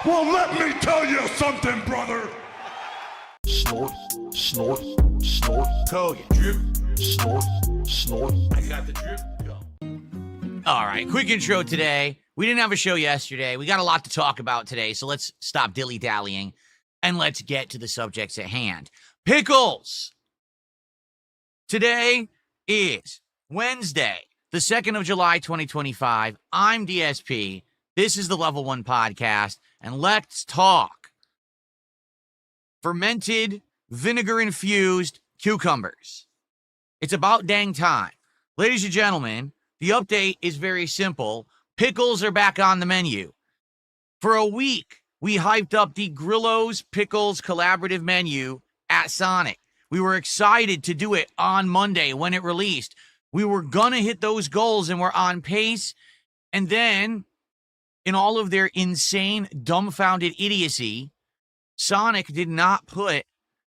Well, let me tell you something, brother. Snort, snort, snort. Kogan. Drip, snort, snort. I got the drip. Go. All right, quick intro today. We didn't have a show yesterday. We got a lot to talk about today, so let's stop dilly-dallying and let's get to the subjects at hand. Pickles! Today is Wednesday, the 2nd of July, 2025. I'm DSP. This is the Level 1 Podcast, and let's talk fermented, vinegar-infused cucumbers. It's about dang time. Ladies and gentlemen, the update is very simple. Pickles are back on the menu. For a week, we hyped up the Grillo's Pickles collaborative menu at Sonic. We were excited to do it on Monday when it released. We were going to hit those goals and we're on pace. And then, in all of their insane, dumbfounded idiocy, Sonic did not put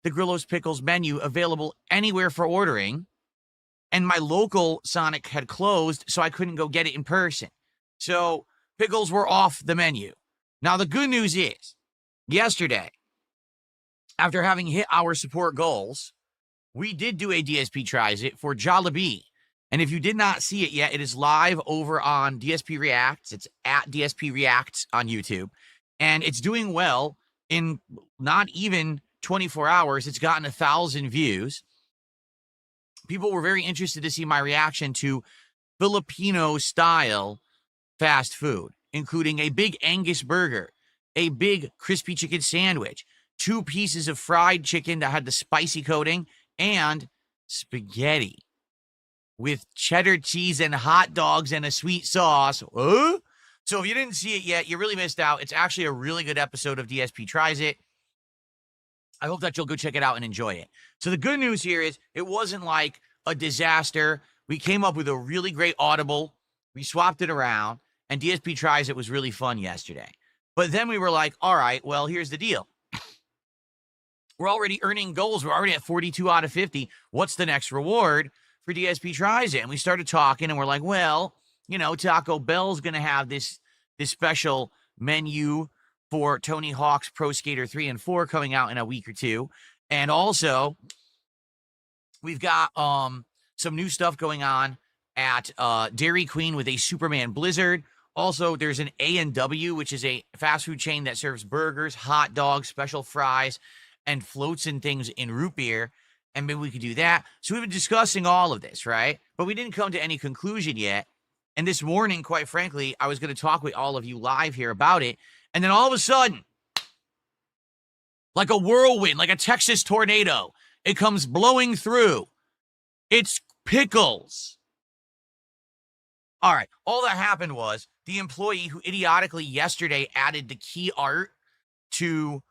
the Grillo's Pickles menu available anywhere for ordering. And my local Sonic had closed, so I couldn't go get it in person. So pickles were off the menu. Now, the good news is, yesterday, after having hit our support goals, we did do a DSP Tries It for Jollibee. And if you did not see it yet, it is live over on DSP Reacts. It's at DSP Reacts on YouTube. And it's doing well. In not even 24 hours, it's gotten 1,000 views. People were very interested to see my reaction to Filipino-style fast food, including a big Angus burger, a big crispy chicken sandwich, 2 pieces of fried chicken that had the spicy coating, and spaghetti with cheddar cheese and hot dogs and a sweet sauce. So if you didn't see it yet, you really missed out. It's actually a really good episode of DSP Tries It. I hope that you'll go check it out and enjoy it. So the good news here is it wasn't like a disaster. We came up with a really great audible. We swapped it around, and DSP Tries It was really fun yesterday. But then we were like, all right, well, here's the deal. We're already earning goals. We're already at 42 out of 50. What's the next reward for DSP Tries It? And we started talking, and we're like, well, you know, Taco Bell's going to have this special menu for Tony Hawk's Pro Skater 3 and 4 coming out in a week or two. And also, we've got some new stuff going on at Dairy Queen with a Superman Blizzard. Also, there's an A&W, which is a fast food chain that serves burgers, hot dogs, special fries, and floats and things in root beer. And maybe we could do that. So we've been discussing all of this, right? But we didn't come to any conclusion yet. And this morning, quite frankly, I was going to talk with all of you live here about it. And then all of a sudden, like a whirlwind, like a Texas tornado, it comes blowing through. It's Pickles. All right. All that happened was the employee who idiotically yesterday added the key art to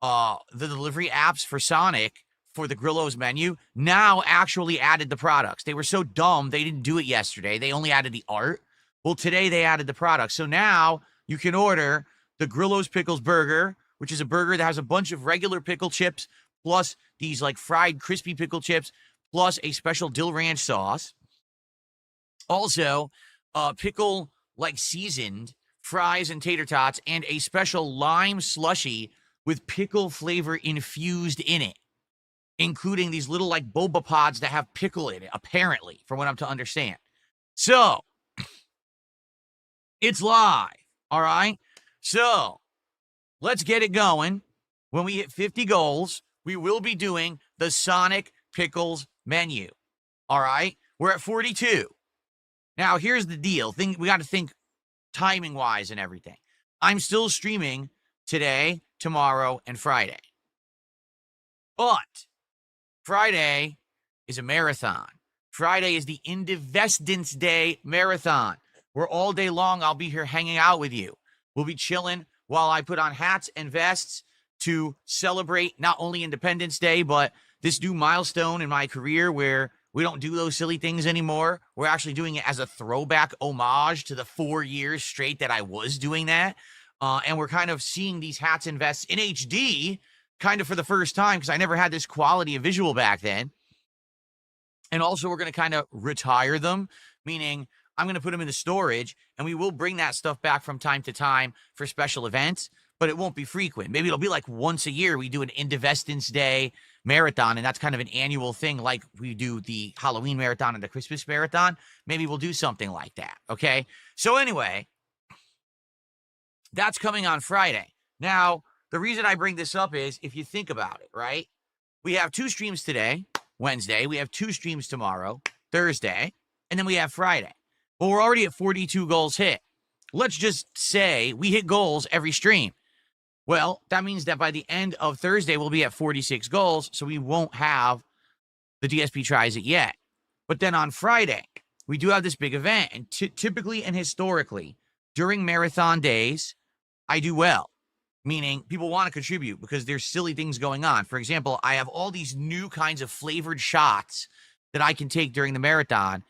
the delivery apps for Sonic for the Grillo's menu now actually added the products. They were so dumb, they didn't do it yesterday. They only added the art. Well, today they added the products. So now you can order the Grillo's Pickles burger, which is a burger that has a bunch of regular pickle chips, plus these like fried crispy pickle chips, plus a special dill ranch sauce. Also, pickle like seasoned fries and tater tots, and a special lime slushy with pickle flavor infused in it, including these little like boba pods that have pickle in it, apparently, from what I'm to understand. So, it's live, all right? So, let's get it going. When we hit 50 goals, we will be doing the Sonic Pickles menu, all right? We're at 42. Now, here's the deal. We got to think timing-wise and everything. I'm still streaming today, tomorrow, and Friday. But Friday is a marathon. Friday is the Independence Day marathon, where all day long I'll be here hanging out with you. We'll be chilling while I put on hats and vests to celebrate not only Independence Day, but this new milestone in my career where we don't do those silly things anymore. We're actually doing it as a throwback homage to the 4 years straight that I was doing that. And we're kind of seeing these hats and vests in HD kind of for the first time because I never had this quality of visual back then. And also we're going to kind of retire them, meaning I'm going to put them in the storage, and we will bring that stuff back from time to time for special events, but it won't be frequent. Maybe it'll be like once a year we do an Indivestance Day marathon, and that's kind of an annual thing like we do the Halloween marathon and the Christmas marathon. Maybe we'll do something like that, okay? So anyway, that's coming on Friday. Now, the reason I bring this up is if you think about it, right? We have 2 streams today, Wednesday. We have 2 streams tomorrow, Thursday, and then we have Friday. Well, we're already at 42 goals hit. Let's just say we hit goals every stream. Well, that means that by the end of Thursday, we'll be at 46 goals, so we won't have the DSP Tries It yet. But then on Friday, we do have this big event, and typically and historically, during marathon days, I do well. Meaning people want to contribute because there's silly things going on. For example, I have all these new kinds of flavored shots that I can take during the marathon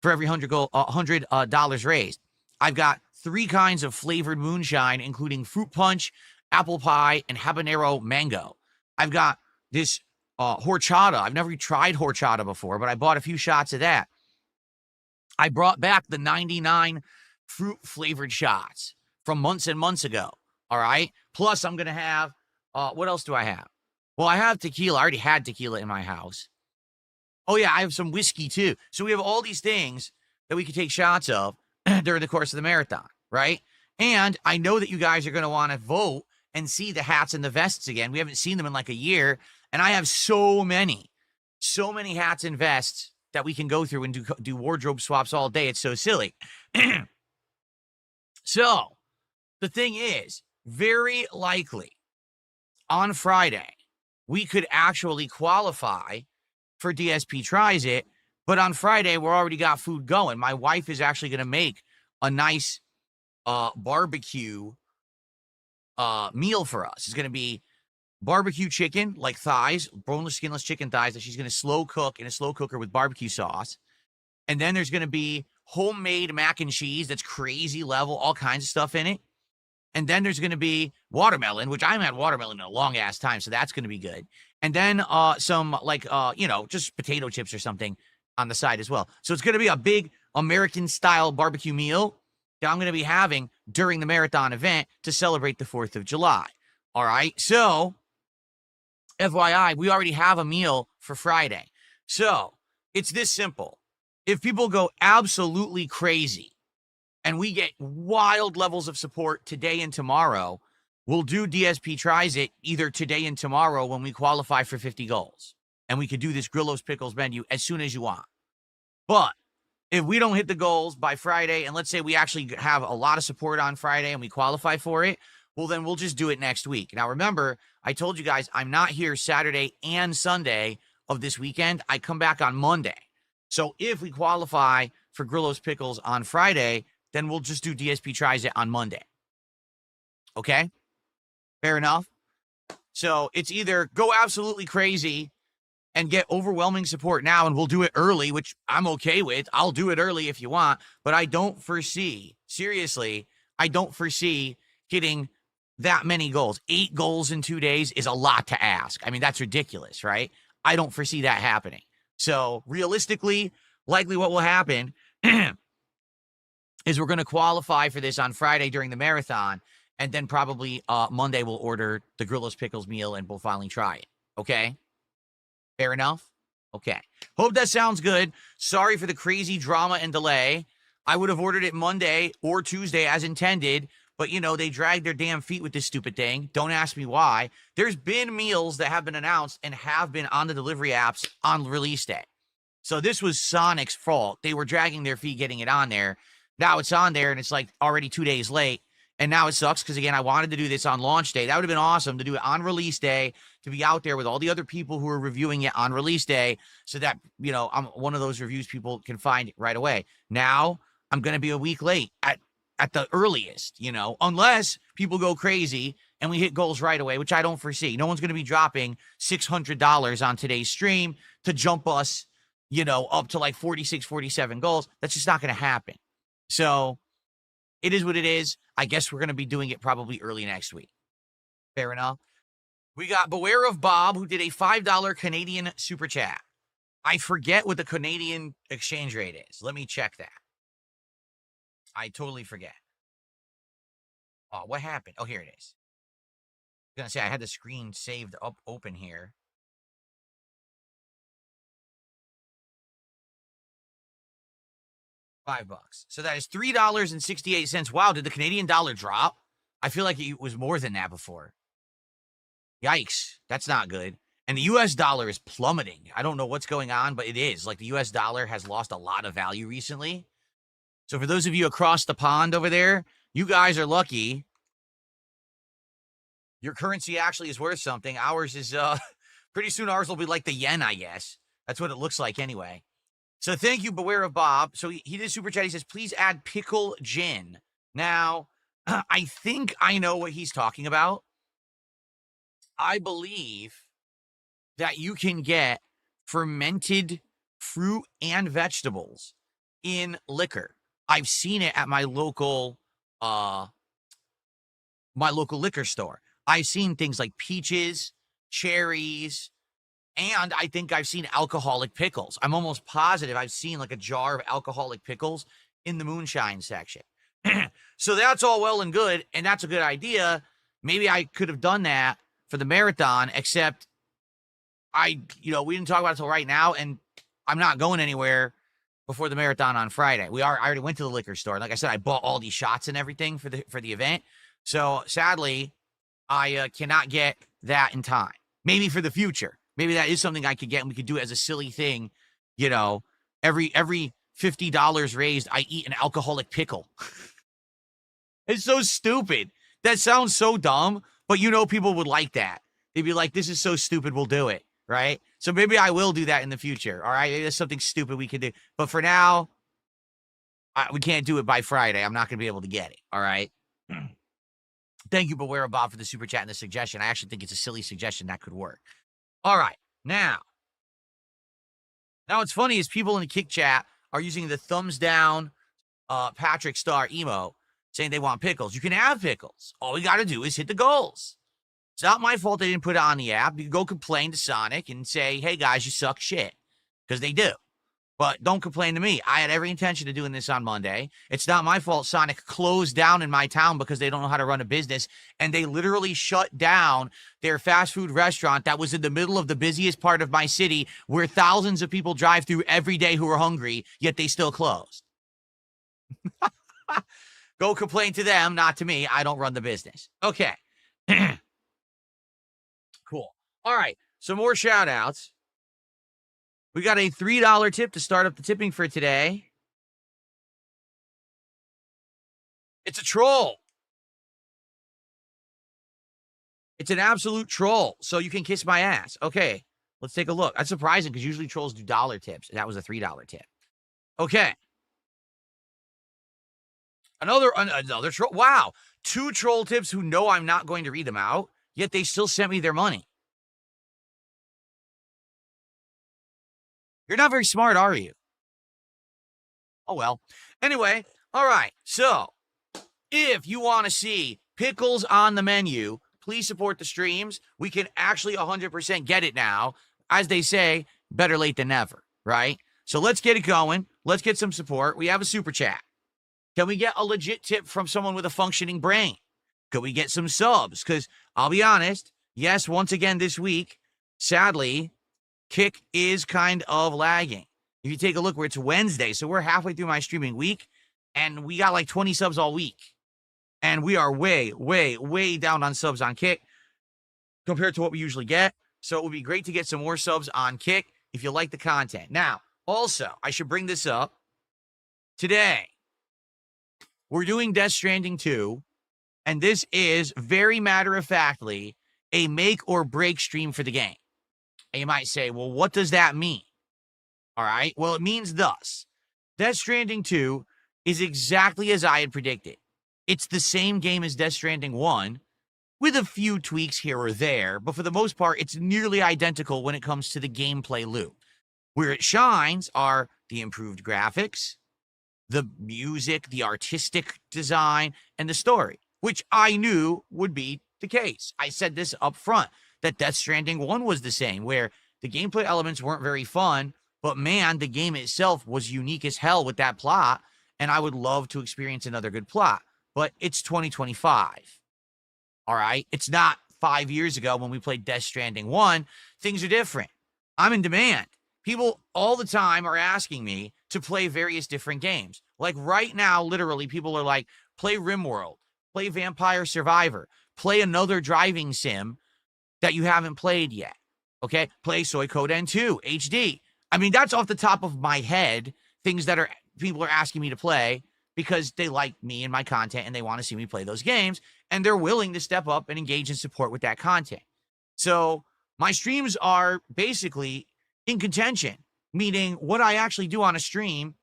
for every $100 raised. I've got 3 kinds of flavored moonshine, including fruit punch, apple pie, and habanero mango. I've got this horchata. I've never tried horchata before, but I bought a few shots of that. I brought back the 99 fruit flavored shots from months and months ago. All right. Plus, I'm going to have, what else do I have? Well, I have tequila. I already had tequila in my house. Oh, yeah, I have some whiskey, too. So we have all these things that we can take shots of during the course of the marathon, right? And I know that you guys are going to want to vote and see the hats and the vests again. We haven't seen them in like a year. And I have so many hats and vests that we can go through and do wardrobe swaps all day. It's so silly. So the thing is, very likely on Friday, we could actually qualify for DSP Tries It, but on Friday, we're already got food going. My wife is actually going to make a nice barbecue meal for us. It's going to be barbecue chicken, like thighs, boneless, skinless chicken thighs that she's going to slow cook in a slow cooker with barbecue sauce. And then there's going to be homemade mac and cheese that's crazy level, all kinds of stuff in it. And then there's going to be watermelon, which I haven't had watermelon in a long ass time, so that's going to be good. And then some like just potato chips or something on the side as well. So it's going to be a big American style barbecue meal that I'm going to be having during the marathon event to celebrate the 4th of July. All right. So FYI, we already have a meal for Friday. So it's this simple. If people go absolutely crazy and we get wild levels of support today and tomorrow, we'll do DSP Tries It either today and tomorrow when we qualify for 50 goals. And we could do this Grillos Pickles menu as soon as you want. But if we don't hit the goals by Friday, and let's say we actually have a lot of support on Friday and we qualify for it, well, then we'll just do it next week. Now, remember, I told you guys I'm not here Saturday and Sunday of this weekend. I come back on Monday. So if we qualify for Grillos Pickles on Friday, then we'll just do DSP Tries It on Monday. Okay? Fair enough? So it's either go absolutely crazy and get overwhelming support now, and we'll do it early, which I'm okay with. I'll do it early if you want, but I don't foresee, seriously, I don't foresee getting that many goals. 8 goals in 2 days is a lot to ask. I mean, that's ridiculous, right? I don't foresee that happening. So realistically, likely what will happen is we're going to qualify for this on Friday during the marathon, and then probably Monday we'll order the Grillos Pickles meal and we'll finally try it. Okay? Fair enough? Okay. Hope that sounds good. Sorry for the crazy drama and delay. I would have ordered it Monday or Tuesday as intended, but, they dragged their damn feet with this stupid thing. Don't ask me why. There's been meals that have been announced and have been on the delivery apps on release day. So this was Sonic's fault. They were dragging their feet getting it on there. Now it's on there, and it's like already 2 days late. And now it sucks because, again, I wanted to do this on launch day. That would have been awesome to do it on release day, to be out there with all the other people who are reviewing it on release day so that, I'm one of those reviews people can find right away. Now I'm going to be a week late at the earliest, unless people go crazy and we hit goals right away, which I don't foresee. No one's going to be dropping $600 on today's stream to jump us, up to like 46, 47 goals. That's just not going to happen. So it is what it is. I guess we're going to be doing it probably early next week. Fair enough. We got Beware of Bob, who did a $5 Canadian super chat. I forget what the Canadian exchange rate is. Let me check that. I totally forget. Oh, what happened? Oh, here it is. I was gonna say I had the screen saved up open here. $5. So that is $3.68. Wow, did the Canadian dollar drop? I feel like it was more than that before. Yikes, that's not good. And the US dollar is plummeting. I don't know what's going on, but it is. Like the US dollar has lost a lot of value recently. So for those of you across the pond over there, you guys are lucky. Your currency actually is worth something. Ours is, pretty soon ours will be like the yen, I guess. That's what it looks like anyway. So thank you, Beware of Bob. So he did super chat. He says, please add pickle gin. Now, I think I know what he's talking about. I believe that you can get fermented fruit and vegetables in liquor. I've seen it at my local liquor store. I've seen things like peaches, cherries, and I think I've seen alcoholic pickles. I'm almost positive I've seen like a jar of alcoholic pickles in the moonshine section. So that's all well and good, and that's a good idea. Maybe I could have done that for the marathon, except we didn't talk about it until right now, and I'm not going anywhere before the marathon on Friday. I already went to the liquor store. Like I said, I bought all these shots and everything for the event. So sadly, I cannot get that in time. Maybe for the future. Maybe that is something I could get, and we could do it as a silly thing. Every $50 raised, I eat an alcoholic pickle. It's so stupid. That sounds so dumb, but people would like that. They'd be like, this is so stupid, we'll do it, right? So maybe I will do that in the future, all right? Maybe that's something stupid we can do. But for now, we can't do it by Friday. I'm not going to be able to get it, all right? Thank you, Beware of Bob, for the super chat and the suggestion. I actually think it's a silly suggestion that could work. All right, now what's funny is people in the Kick chat are using the thumbs down Patrick Star emo, saying they want pickles. You can have pickles. All we got to do is hit the goals. It's not my fault they didn't put it on the app. You can go complain to Sonic and say, hey, guys, you suck shit, because they do. But don't complain to me. I had every intention of doing this on Monday. It's not my fault Sonic closed down in my town because they don't know how to run a business, and they literally shut down their fast food restaurant that was in the middle of the busiest part of my city where thousands of people drive through every day who are hungry, yet they still closed. Go complain to them, not to me. I don't run the business. Okay. Cool. All right. Some more shout outs. We got a $3 tip to start up the tipping for today. It's a troll. It's an absolute troll. So you can kiss my ass. Okay. Let's take a look. That's surprising because usually trolls do dollar tips. And that was a $3 tip. Okay. Another troll. Wow. 2 troll tips who know I'm not going to read them out, yet they still sent me their money. You're not very smart, are you? Oh, well. Anyway, all right. So, if you want to see pickles on the menu, please support the streams. We can actually 100% get it now. As they say, better late than never, right? So, let's get it going. Let's get some support. We have a super chat. Can we get a legit tip from someone with a functioning brain? Could we get some subs? Because I'll be honest, yes, once again this week, sadly, Kick is kind of lagging. If you take a look where it's Wednesday, so we're halfway through my streaming week, and we got like 20 subs all week. And we are way, way, way down on subs on Kick compared to what we usually get. So it would be great to get some more subs on Kick if you like the content. Now, also, I should bring this up. Today, we're doing Death Stranding 2, and this is very matter-of-factly a make or break stream for the game. And you might say, well, what does that mean? All right. Well, it means thus. Death Stranding 2 is exactly as I had predicted. It's the same game as Death Stranding 1, with a few tweaks here or there, but for the most part, it's nearly identical when it comes to the gameplay loop. Where it shines are the improved graphics, the music, the artistic design, and the story, which I knew would be the case. I said this up front, that Death Stranding 1 was the same, where the gameplay elements weren't very fun, but man, the game itself was unique as hell with that plot, and I would love to experience another good plot. But it's 2025. All right? It's not 5 years ago when we played Death Stranding 1. Things are different. I'm in demand. People all the time are asking me to play various different games. Like right now, literally, people are like, play RimWorld, play Vampire Survivor, play another driving sim that you haven't played yet. Okay? Play Suikoden 2 HD. I mean, that's off the top of my head, things that people are asking me to play because they like me and my content and they want to see me play those games, and they're willing to step up and engage in support with that content. So my streams are basically in contention, meaning what I actually do on a stream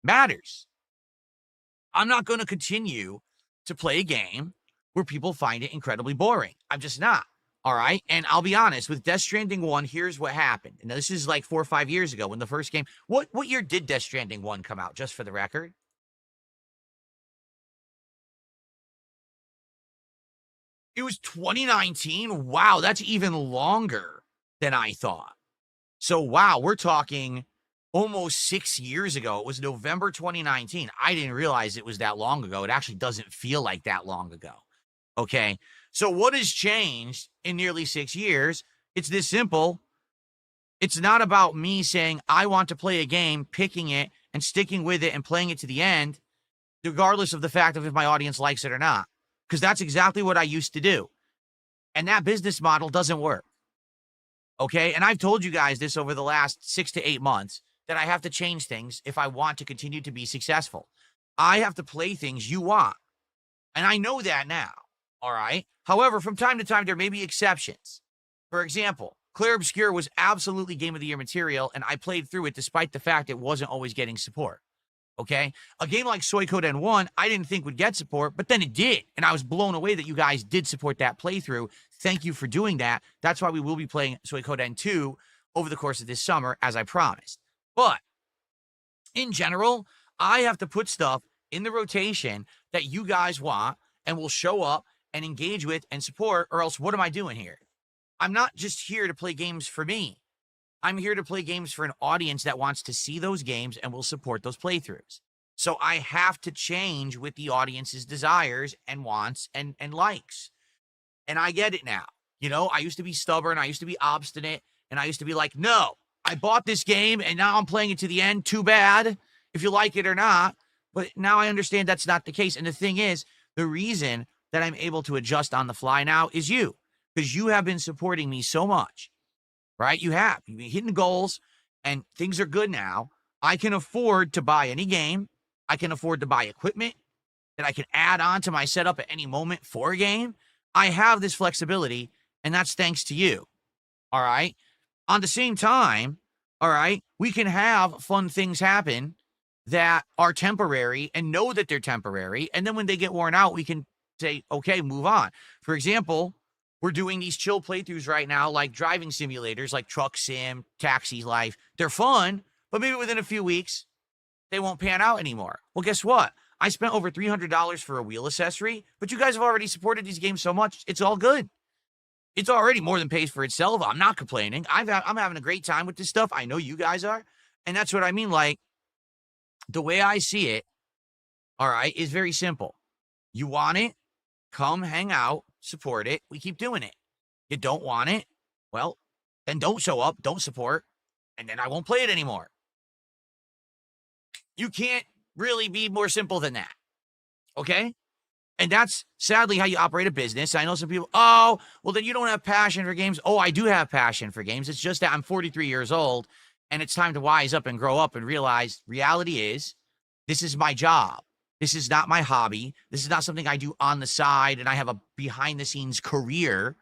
matters. I'm not going to continue to play a game where people find it incredibly boring. I'm just not. All right. And I'll be honest, with Death Stranding 1, here's what happened. And this is like 4 or 5 years ago when the first game. What year did Death Stranding 1 come out, just for the record? It was 2019. Wow, that's even longer than I thought. So, wow, we're talking almost 6 years ago. It was November 2019. I didn't realize it was that long ago. It actually doesn't feel like that long ago. Okay. So what has changed in nearly 6 years? It's this simple. It's not about me saying I want to play a game, picking it and sticking with it and playing it to the end, regardless of the fact of if my audience likes it or not. Because that's exactly what I used to do. And that business model doesn't work. Okay? And I've told you guys this over the last 6 to 8 months, that I have to change things if I want to continue to be successful. I have to play things you want. And I know that now. All right. However, from time to time, there may be exceptions. For example, Clair Obscur was absolutely Game of the Year material, and I played through it despite the fact it wasn't always getting support. Okay. A game like Suikoden 1, I didn't think would get support, but then it did. And I was blown away that you guys did support that playthrough. Thank you for doing that. That's why we will be playing Suikoden 2 over the course of this summer, as I promised. But in general, I have to put stuff in the rotation that you guys want and will show up and engage with and support, or else what am I doing here? I'm not just here to play games for me. I'm here to play games for an audience that wants to see those games and will support those playthroughs. So I have to change with the audience's desires and wants and likes. And I get it now. You know, I used to be stubborn. I used to be obstinate. And I used to be like, no, I bought this game and now I'm playing it to the end. Too bad if you like it or not. But now I understand that's not the case. And the thing is, the reason that I'm able to adjust on the fly now is you, because you have been supporting me so much, right? You've been hitting goals and things are good now. I can afford to buy any game. I can afford to buy equipment that I can add on to my setup at any moment for a game. I have this flexibility, and that's thanks to you. All right. On the same time, all right, we can have fun things happen that are temporary and know that they're temporary. And then when they get worn out, we can say, okay, move on. For example, we're doing these chill playthroughs right now, like driving simulators, like Truck Sim, Taxi Life. They're fun, but maybe within a few weeks, they won't pan out anymore. Well, guess what? I spent over $300 for a wheel accessory, but you guys have already supported these games so much, it's all good. It's already more than pays for itself. I'm not complaining. I'm having a great time with this stuff. I know you guys are. And that's what I mean. Like, the way I see it, all right, is very simple. You want it? Come hang out, support it. We keep doing it. You don't want it? Well, then don't show up, don't support, and then I won't play it anymore. You can't really be more simple than that. Okay? And that's sadly how you operate a business. I know some people, oh, well, then you don't have passion for games. Oh, I do have passion for games. It's just that I'm 43 years old and it's time to wise up and grow up and realize reality is this is my job. This is not my hobby. This is not something I do on the side and I have a behind the scenes career.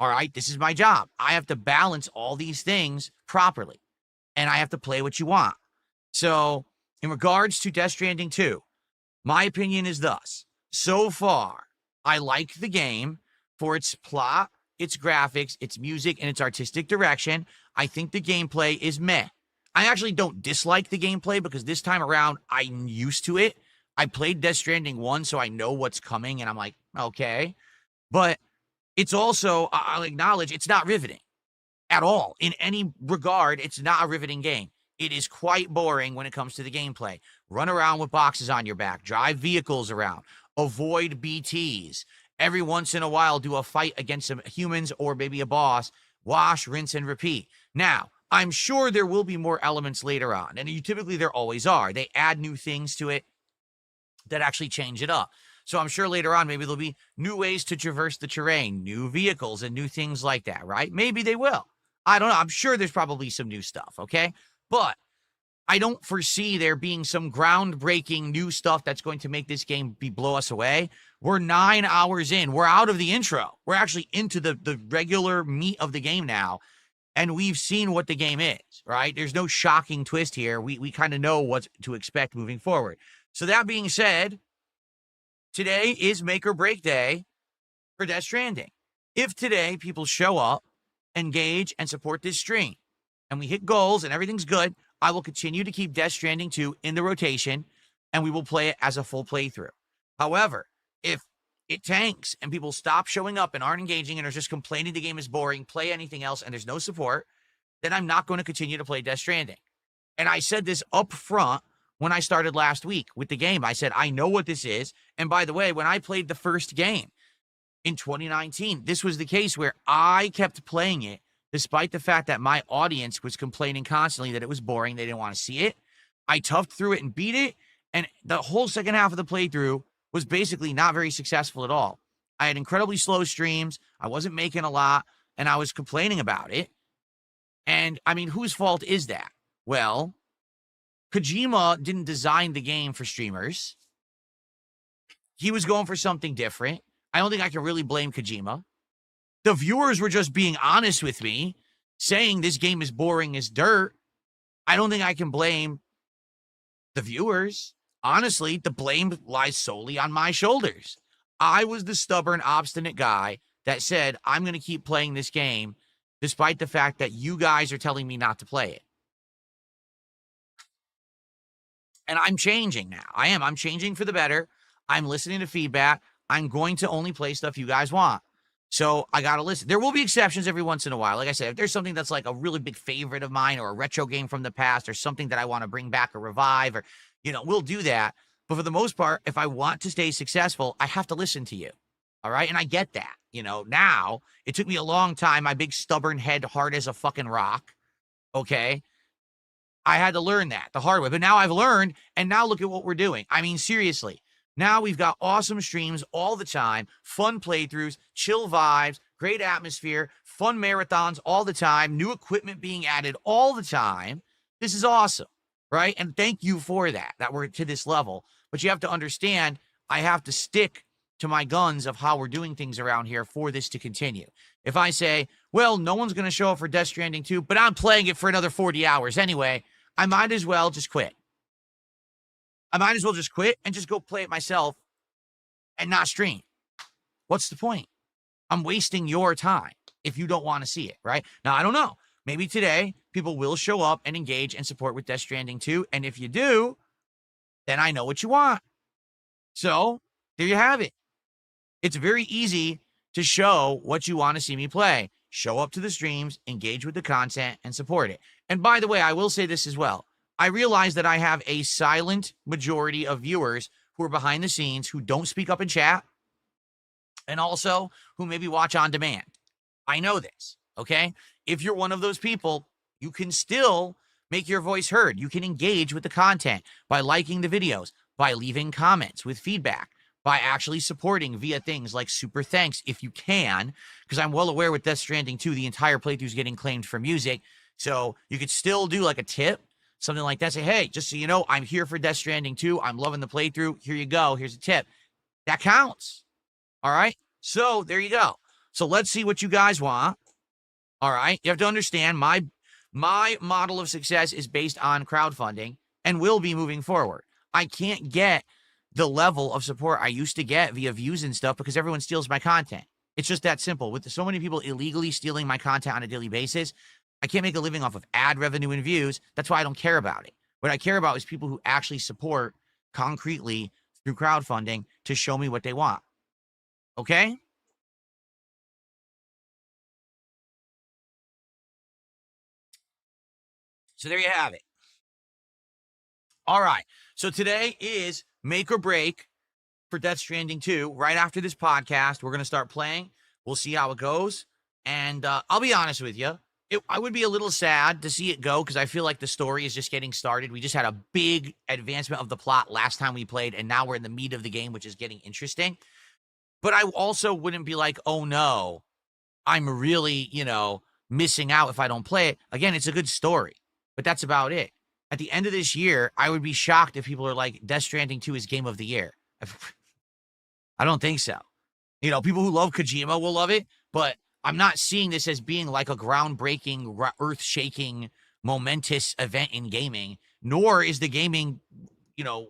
All right. This is my job. I have to balance all these things properly and I have to play what you want. So in regards to Death Stranding 2, my opinion is thus. So far, I like the game for its plot, its graphics, its music, and its artistic direction. I think the gameplay is meh. I actually don't dislike the gameplay because this time around, I'm used to it. I played Death Stranding 1, so I know what's coming, and I'm like, okay. But it's also, I'll acknowledge, it's not riveting at all. In any regard, it's not a riveting game. It is quite boring when it comes to the gameplay. run around with boxes on your back, drive vehicles around, avoid BTs. Every once in a while, do a fight against some humans or maybe a boss. Wash, rinse, and repeat. Now, I'm sure there will be more elements later on, and typically there always are. They add new things to it that actually change it up. So I'm sure later on, maybe there'll be new ways to traverse the terrain, new vehicles, and new things like that, right? Maybe they will. I don't know. I'm sure there's probably some new stuff, okay? But I don't foresee there being some groundbreaking new stuff that's going to make this game blow us away. We're 9 hours in. We're out of the intro. We're actually into the regular meat of the game now. And we've seen what the game is, right? There's no shocking twist here. We kind of know what to expect moving forward. So that being said, today is make or break day for Death Stranding. If today people show up, engage, and support this stream, and we hit goals and everything's good, I will continue to keep Death Stranding 2 in the rotation, and we will play it as a full playthrough. However, if it tanks and people stop showing up and aren't engaging and are just complaining the game is boring, play anything else, and there's no support, then I'm not going to continue to play Death Stranding. And I said this up front when I started last week with the game. I said, I know what this is. And by the way, when I played the first game in 2019, this was the case where I kept playing it despite the fact that my audience was complaining constantly that it was boring. They didn't want to see it. I toughed through it and beat it. And the whole second half of the playthrough was basically not very successful at all. I had incredibly slow streams. I wasn't making a lot, and I was complaining about it. And I mean, whose fault is that? Well, Kojima didn't design the game for streamers. He was going for something different. I don't think I can really blame Kojima. The viewers were just being honest with me, saying this game is boring as dirt. I don't think I can blame the viewers. Honestly, the blame lies solely on my shoulders. I was the stubborn, obstinate guy that said, I'm going to keep playing this game despite the fact that you guys are telling me not to play it. And I'm changing now. I'm changing for the better. I'm listening to feedback. I'm going to only play stuff you guys want. So I got to listen. There will be exceptions every once in a while. Like I said, if there's something that's like a really big favorite of mine or a retro game from the past or something that I want to bring back or revive or, we'll do that. But for the most part, if I want to stay successful, I have to listen to you. All right. And I get that. Now it took me a long time. My big stubborn head, hard as a fucking rock. Okay. I had to learn that the hard way. But now I've learned. And now look at what we're doing. I mean, seriously. Now we've got awesome streams all the time, fun playthroughs, chill vibes, great atmosphere, fun marathons all the time, new equipment being added all the time. This is awesome, right? And thank you for that we're to this level. But you have to understand, I have to stick to my guns of how we're doing things around here for this to continue. If I say, well, no one's going to show up for Death Stranding 2, but I'm playing it for another 40 hours anyway, I might as well just quit. I might as well just quit and just go play it myself and not stream. What's the point? I'm wasting your time if you don't want to see it, right? Now, I don't know. Maybe today people will show up and engage and support with Death Stranding 2. And if you do, then I know what you want. So there you have it. It's very easy to show what you want to see me play. Show up to the streams, engage with the content, and support it. And by the way, I will say this as well. I realize that I have a silent majority of viewers who are behind the scenes, who don't speak up in chat, and also who maybe watch on demand. I know this, okay? If you're one of those people, you can still make your voice heard. You can engage with the content by liking the videos, by leaving comments with feedback, by actually supporting via things like super thanks if you can, because I'm well aware with Death Stranding 2, the entire playthrough is getting claimed for music. So you could still do like a tip, something like that. Say, hey, just so you know, I'm here for Death Stranding 2. I'm loving the playthrough. Here you go. Here's a tip. That counts. All right. So there you go. So let's see what you guys want. All right. You have to understand my model of success is based on crowdfunding and will be moving forward. I can't get the level of support I used to get via views and stuff because everyone steals my content. It's just that simple. With so many people illegally stealing my content on a daily basis, I can't make a living off of ad revenue and views. That's why I don't care about it. What I care about is people who actually support concretely through crowdfunding to show me what they want. Okay? So there you have it. All right. So today is make or break for Death Stranding 2. Right after this podcast, we're going to start playing. We'll see how it goes. And I'll be honest with you. I would be a little sad to see it go because I feel like the story is just getting started. We just had a big advancement of the plot last time we played, and now we're in the meat of the game, which is getting interesting. But I also wouldn't be like, oh no, I'm really, missing out if I don't play it. Again, it's a good story, but that's about it. At the end of this year, I would be shocked if people are like, Death Stranding 2 is game of the year. I don't think so. People who love Kojima will love it, but I'm not seeing this as being like a groundbreaking, earth-shaking, momentous event in gaming, nor is the gaming,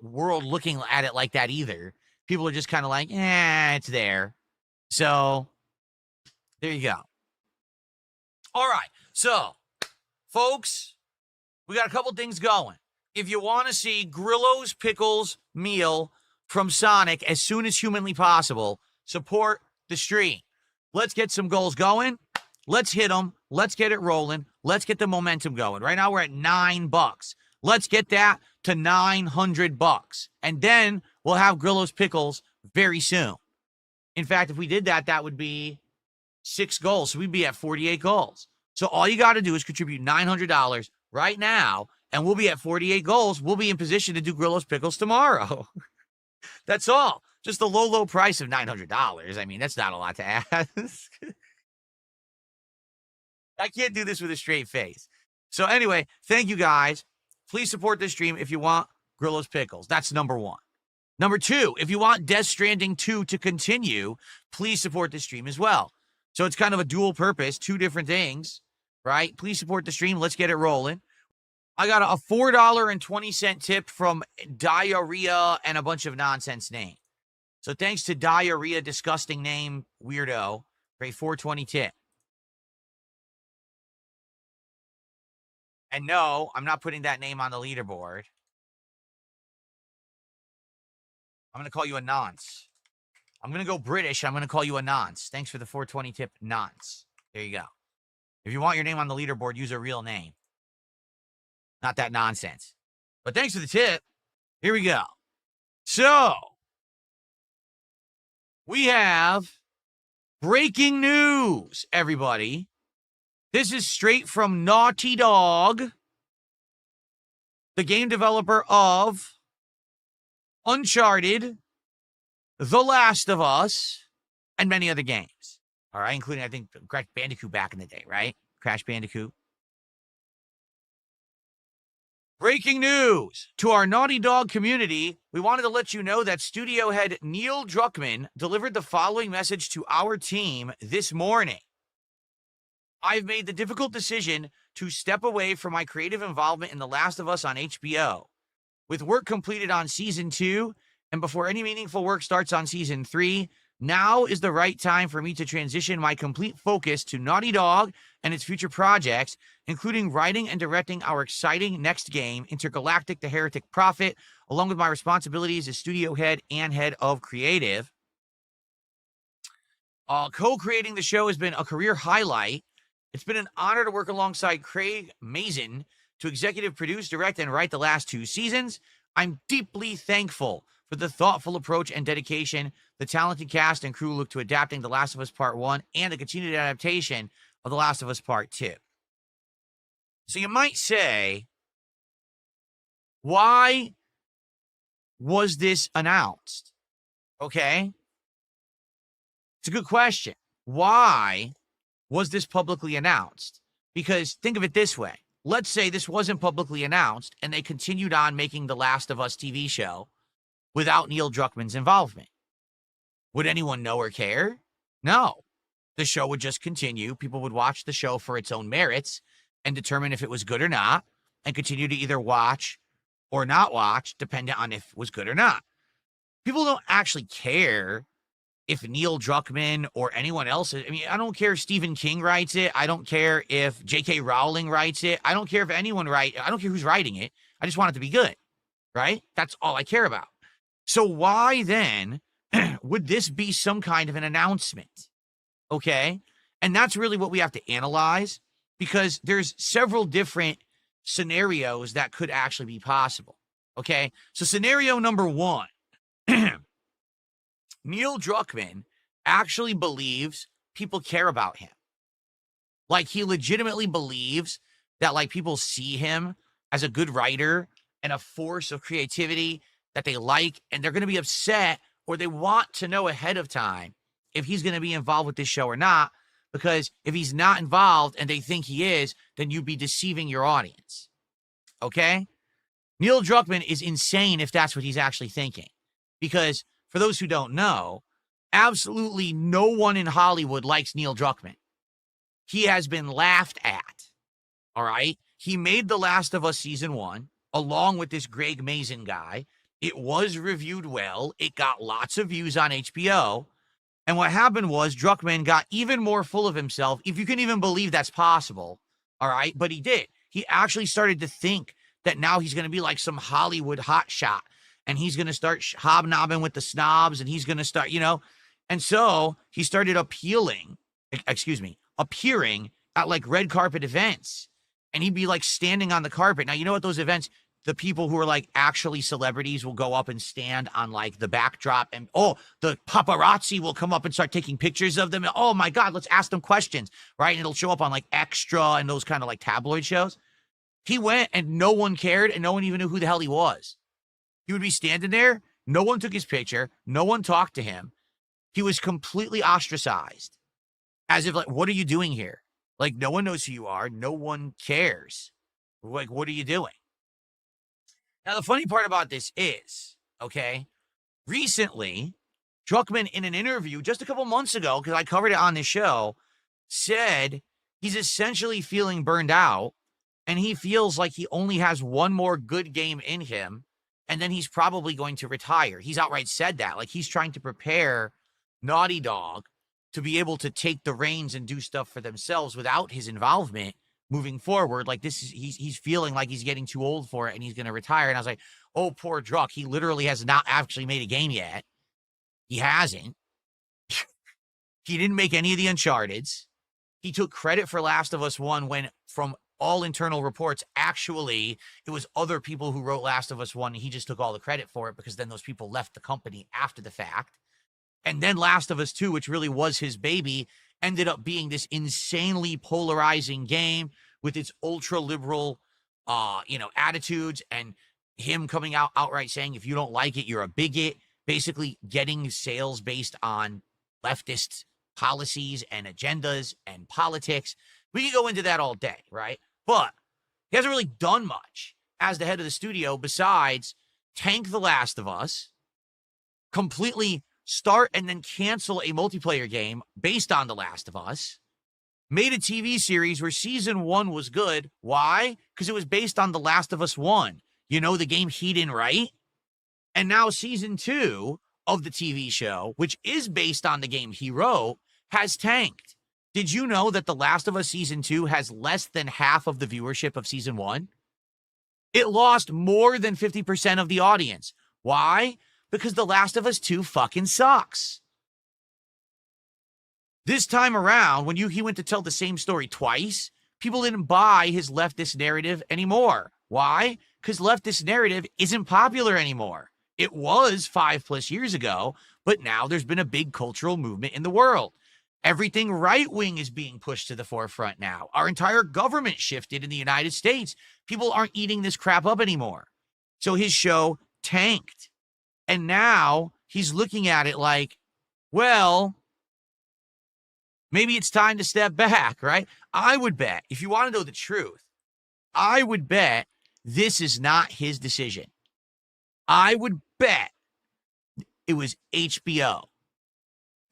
world looking at it like that either. People are just kind of like, it's there. So, there you go. All right. So, folks, we got a couple things going. If you want to see Grillo's Pickles meal from Sonic as soon as humanly possible, support the stream. Let's get some goals going. Let's hit them. Let's get it rolling. Let's get the momentum going. Right now we're at $9. Let's get that to $900. And then we'll have Grillo's Pickles very soon. In fact, if we did that, that would be 6 goals. So we'd be at 48 goals. So all you got to do is contribute $900 right now, and we'll be at 48 goals. We'll be in position to do Grillo's Pickles tomorrow. That's all. Just the low, low price of $900. I mean, that's not a lot to ask. I can't do this with a straight face. So anyway, thank you guys. Please support this stream if you want Grillo's Pickles. That's number 1. Number 2, if you want Death Stranding 2 to continue, please support this stream as well. So it's kind of a dual purpose, 2 different things, right? Please support the stream. Let's get it rolling. I got a $4.20 tip from Diarrhea and a bunch of nonsense names. So thanks to Diarrhea, disgusting name, weirdo, for a $4.20 tip. And no, I'm not putting that name on the leaderboard. I'm going to call you a nonce. I'm going to go British. I'm going to call you a nonce. Thanks for the $4.20 tip, nonce. There you go. If you want your name on the leaderboard, use a real name. Not that nonsense. But thanks for the tip. Here we go. So, we have breaking news, everybody. This is straight from Naughty Dog, the game developer of Uncharted, The Last of Us, and many other games. All right, including, I think, Crash Bandicoot back in the day, right? Crash Bandicoot. Breaking news to our Naughty Dog community. We wanted to let you know that studio head Neil Druckmann delivered the following message to our team this morning. I've made the difficult decision to step away from my creative involvement in The Last of Us on HBO. With work completed on Season 2, and before any meaningful work starts on Season 3, now is the right time for me to transition my complete focus to Naughty Dog and its future projects, including writing and directing our exciting next game, Intergalactic: The Heretic Prophet, along with my responsibilities as studio head and head of creative. Co-creating the show has been a career highlight. It's been an honor to work alongside Craig Mazin to executive produce, direct, and write the last 2 seasons. I'm deeply thankful for the thoughtful approach and dedication the talented cast and crew look to adapting The Last of Us Part 1 and the continued adaptation of The Last of Us Part 2. So you might say, why was this announced? Okay. It's a good question. Why was this publicly announced? Because think of it this way. Let's say this wasn't publicly announced and they continued on making The Last of Us TV show without Neil Druckmann's involvement. Would anyone know or care? No. The show would just continue. People would watch the show for its own merits and determine if it was good or not, and continue to either watch or not watch, depending on if it was good or not. People don't actually care if Neil Druckmann or anyone else. I mean, I don't care if Stephen King writes it. I don't care if J.K. Rowling writes it. I don't care if anyone I don't care who's writing it. I just want it to be good, right? That's all I care about. So why then would this be some kind of an announcement? Okay. And that's really what we have to analyze, because there's several different scenarios that could actually be possible. Okay. So scenario number one, Neil Druckmann actually believes people care about him. Like, he legitimately believes that, like, people see him as a good writer and a force of creativity that they like, and they're going to be upset, or they want to know ahead of time if he's going to be involved with this show or not. Because if he's not involved and they think he is, then you'd be deceiving your audience. Okay? Neil Druckmann is insane if that's what he's actually thinking. Because for those who don't know, absolutely no one in Hollywood likes Neil Druckmann. He has been laughed at. All right? He made The Last of Us season 1 along with this Greg Mazin guy. It was reviewed well. It got lots of views on HBO. And what happened was Druckmann got even more full of himself, if you can even believe that's possible. All right? But he did. He actually started to think that now he's going to be like some Hollywood hotshot, and he's going to start hobnobbing with the snobs, and he's going to start, And so he started appearing at like red carpet events. And he'd be like standing on the carpet. Now, you know what those events, the people who are like actually celebrities will go up and stand on like the backdrop, and the paparazzi will come up and start taking pictures of them. Oh my God, let's ask them questions, right? And it'll show up on like Extra and those kind of like tabloid shows. He went and no one cared, and no one even knew who the hell he was. He would be standing there. No one took his picture. No one talked to him. He was completely ostracized, as if like, what are you doing here? Like, no one knows who you are. No one cares. Like, what are you doing? Now, the funny part about this is, okay, recently, Druckmann, in an interview just a couple months ago, because I covered it on this show, said he's essentially feeling burned out, and he feels like he only has one more good game in him, and then he's probably going to retire. He's outright said that. Like, he's trying to prepare Naughty Dog to be able to take the reins and do stuff for themselves without his involvement moving forward. Like, this is, he's feeling like he's getting too old for it and he's going to retire. And I was like, oh, poor Druck. He literally has not actually made a game yet. He hasn't. He didn't make any of the Uncharted's. He took credit for Last of Us 1 when, from all internal reports, actually, it was other people who wrote Last of Us 1. And he just took all the credit for it because then those people left the company after the fact. And then Last of Us 2, which really was his baby, ended up being this insanely polarizing game with its ultra-liberal, attitudes, and him coming out outright saying, if you don't like it, you're a bigot, basically getting sales based on leftist policies and agendas and politics. We could go into that all day, right? But he hasn't really done much as the head of the studio besides tank The Last of Us, completely start and then cancel a multiplayer game based on The Last of Us, made a TV series where season 1 was good. Why? Because it was based on The Last of Us 1. The game he didn't write. And now season 2 of the TV show, which is based on the game he wrote, has tanked. Did you know that The Last of Us season 2 has less than half of the viewership of season 1? It lost more than 50% of the audience. Why? Because The Last of Us 2 fucking sucks. This time around, when he went to tell the same story twice, people didn't buy his leftist narrative anymore. Why? Because leftist narrative isn't popular anymore. It was 5+ years ago, but now there's been a big cultural movement in the world. Everything right-wing is being pushed to the forefront now. Our entire government shifted in the United States. People aren't eating this crap up anymore. So his show tanked. And now he's looking at it like, well, maybe it's time to step back, right? I would bet, if you want to know the truth, I would bet this is not his decision. I would bet it was HBO.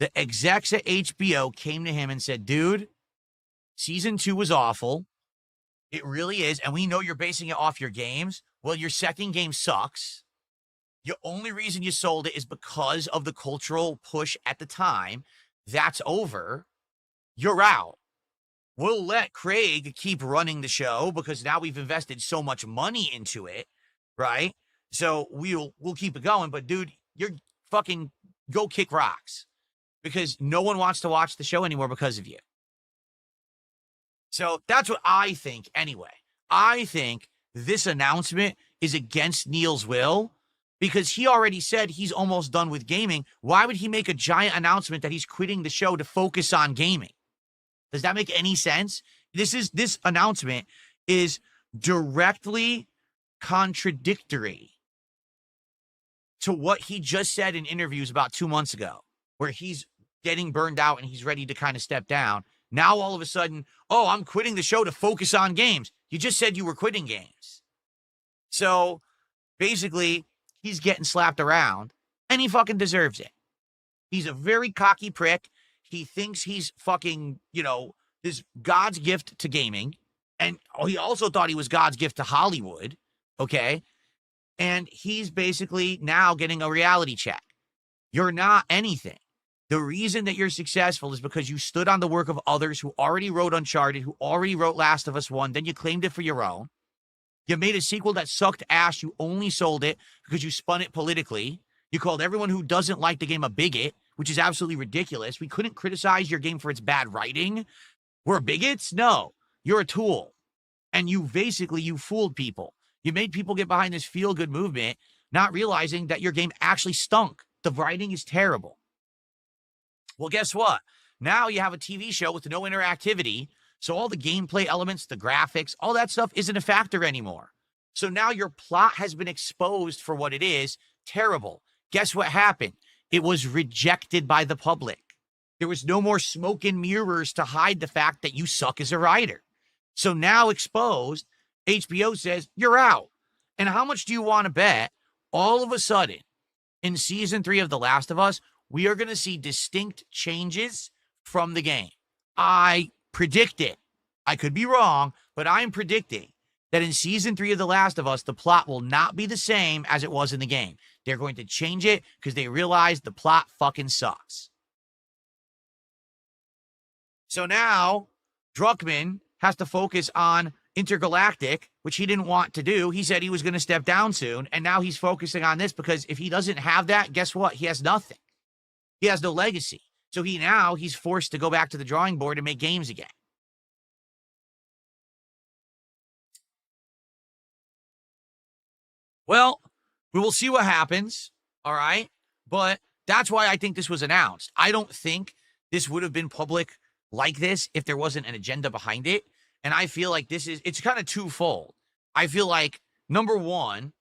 The execs at HBO came to him and said, dude, season 2 was awful. It really is. And we know you're basing it off your games. Well, your second game sucks. The only reason you sold it is because of the cultural push at the time. That's over. You're out. We'll let Craig keep running the show because now we've invested so much money into it, right? So we'll keep it going. But dude, you're fucking go kick rocks because no one wants to watch the show anymore because of you. So that's what I think anyway. I think this announcement is against Neil's will, because he already said he's almost done with gaming. Why would he make a giant announcement that he's quitting the show to focus on gaming? Does that make any sense? This announcement is directly contradictory to what he just said in interviews about 2 months ago, where he's getting burned out and he's ready to kind of step down. Now, all of a sudden, oh, I'm quitting the show to focus on games. You just said you were quitting games. So basically, he's getting slapped around, and he fucking deserves it. He's a very cocky prick. He thinks he's fucking, this God's gift to gaming. And he also thought he was God's gift to Hollywood, okay? And he's basically now getting a reality check. You're not anything. The reason that you're successful is because you stood on the work of others who already wrote Uncharted, who already wrote Last of Us 1, then you claimed it for your own. You made a sequel that sucked ass. You only sold it because you spun it politically. You called everyone who doesn't like the game a bigot, which is absolutely ridiculous. We couldn't criticize your game for its bad writing. We're bigots? No. You're a tool. And you fooled people. You made people get behind this feel-good movement, not realizing that your game actually stunk. The writing is terrible. Well, guess what? Now you have a TV show with no interactivity, so all the gameplay elements, the graphics, all that stuff isn't a factor anymore. So now your plot has been exposed for what it is. Terrible. Guess what happened? It was rejected by the public. There was no more smoke and mirrors to hide the fact that you suck as a writer. So now exposed, HBO says, you're out. And how much do you want to bet all of a sudden in season 3 of The Last of Us, we are going to see distinct changes from the game? I predict it. I could be wrong, but I'm predicting that in season 3 of The Last of Us, the plot will not be the same as it was in the game. They're going to change it because they realize the plot fucking sucks. So now Druckmann has to focus on Intergalactic, which he didn't want to do. He said he was going to step down soon, and now he's focusing on this because if he doesn't have that, guess what? He has nothing. He has no legacy. So he's forced to go back to the drawing board and make games again. Well, we will see what happens, all right? But that's why I think this was announced. I don't think this would have been public like this if there wasn't an agenda behind it. And I feel like it's kind of twofold. I feel like, number one,